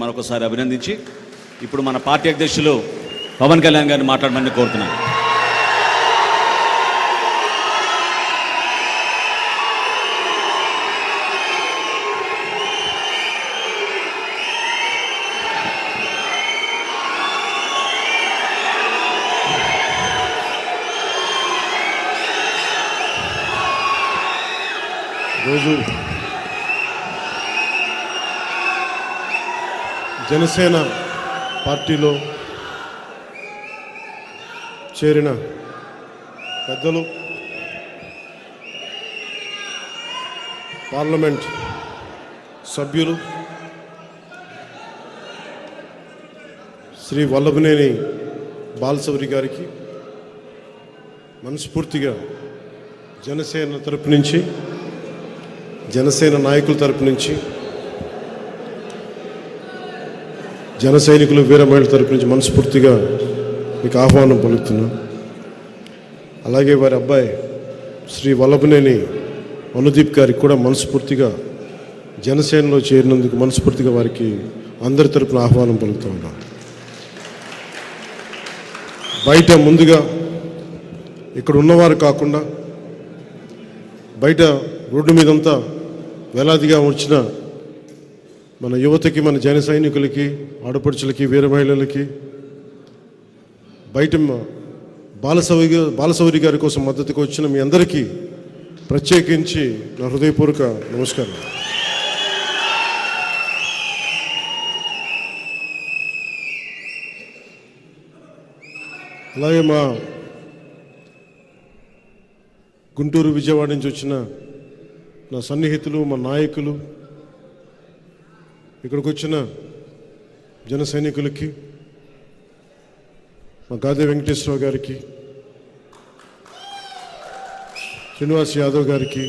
మరొకసారి అభినందించి ఇప్పుడు మన పార్టీ అధ్యక్షులు పవన్ కళ్యాణ్ గారిని మాట్లాడమని కోరుతున్నాను. రోజు జనసేన పార్టీలో చేరిన పెద్దలు, పార్లమెంట్ సభ్యులు శ్రీ వల్లభనేని బాలశౌరి గారికి మనస్ఫూర్తిగా జనసేన తరపు నుంచి, జనసేన నాయకుల తరపు నుంచి, జన సైనికులు, వీర మహిళల తరపు నుంచి మనస్ఫూర్తిగా మీకు ఆహ్వానం పలుకుతున్నాం. అలాగే వారి అబ్బాయి శ్రీ వల్లభనేని అనుదీప్ గారికి కూడా మనస్ఫూర్తిగా జనసేనలో చేరినందుకు మనస్ఫూర్తిగా వారికి అందరి తరపున ఆహ్వానం పలుకుతూ ఉన్నాం. బయట ముందుగా ఇక్కడ ఉన్నవారు కాకుండా బయట రోడ్డు మీదంతా వేలాదిగా వచ్చిన మన యువతకి, మన జన సైనికులకి, ఆడపడుచులకి, వీర మహిళలకి, బయట బాలశౌరి గారి కోసం మద్దతుకు వచ్చిన మీ అందరికీ ప్రత్యేకించి నా హృదయపూర్వక నమస్కారం. అలాగే మా గుంటూరు, విజయవాడ నుంచి వచ్చిన నా సన్నిహితులు, మా నాయకులు, ఇక్కడికి వచ్చిన జన సైనికులకి, మా గాదే వెంకటేశ్వరరావు గారికి, శ్రీనివాస్ యాదవ్ గారికి,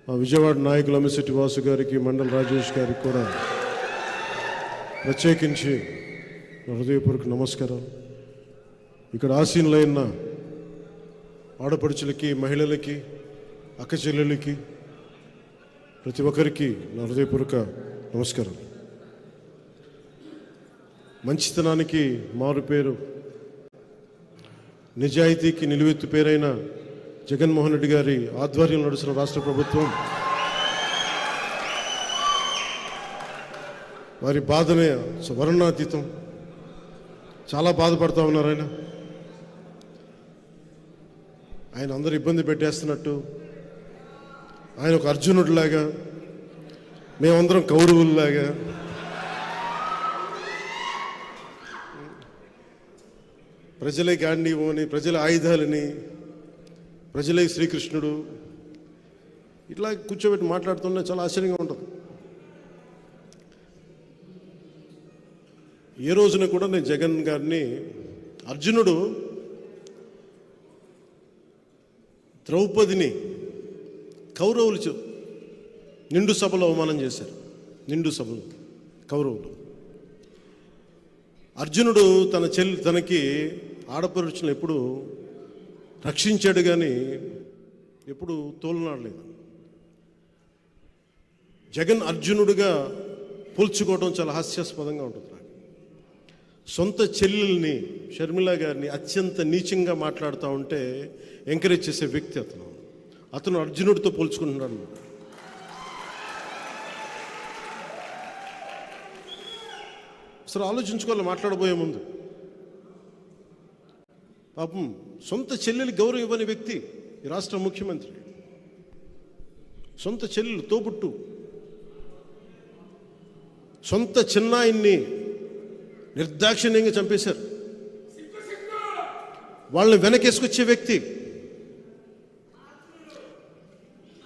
మా విజయవాడ నాయకులు అమిశెట్టి వాసు గారికి, మండల రాజేష్ గారికి కూడా ప్రత్యేకించి నా హృదయపూర్వక నమస్కారం. ఇక్కడ ఆసీనులైన ఆడపడుచులకి, మహిళలకి, అక్క చెల్లెలకి, ప్రతి ఒక్కరికి నా హృదయపూర్వక నమస్కారం. మంచితనానికి మారు పేరు, నిజాయితీకి నిలువెత్తు పేరైన జగన్మోహన్ రెడ్డి గారి ఆధ్వర్యంలో నడుస్తున్న రాష్ట్ర ప్రభుత్వం వారి బాధనే వర్ణనాతీతం. చాలా బాధపడుతూ ఉన్నారు. ఆయన అందరూ ఇబ్బంది పెట్టేస్తున్నట్టు, ఆయన ఒక అర్జునుడిలాగా, మేమందరం కౌరవుల్లాగా, ప్రజలే గాంధీవని, ప్రజల ఆయుధాలని, ప్రజలే శ్రీకృష్ణుడు, ఇట్లా కూర్చోబెట్టి మాట్లాడుతున్నా చాలా ఆశ్చర్యంగా ఉంటుంది. ఏ రోజున కూడా నేను జగన్ గారిని, అర్జునుడు ద్రౌపదిని కౌరవులు నిండు సభలో అవమానం చేశారు. నిండు సభలో కౌరవులు. అర్జునుడు తనకి ఆడపడుచులను ఎప్పుడు రక్షించాడు, కానీ ఎప్పుడు తోలనాడలేదు. జగన్ అర్జునుడిగా పోల్చుకోవడం చాలా హాస్యాస్పదంగా ఉంటుంది. సొంత చెల్లెల్ని, షర్మిల గారిని అత్యంత నీచంగా మాట్లాడుతూ ఉంటే ఎంకరేజ్ చేసే వ్యక్తి అతను అర్జునుడితో పోల్చుకుంటున్నాడు. అసలు ఆలోచించుకోవాలి మాట్లాడబోయే ముందు. పాపం సొంత చెల్లెలు గౌరవం ఇవ్వని వ్యక్తి ఈ రాష్ట్ర ముఖ్యమంత్రి. సొంత చెల్లెలు, తోబుట్టు, సొంత చిన్నాయిన్ని నిర్దాక్షిణ్యంగా చంపేశారు. వాళ్ళని వెనకేసుకొచ్చే వ్యక్తి.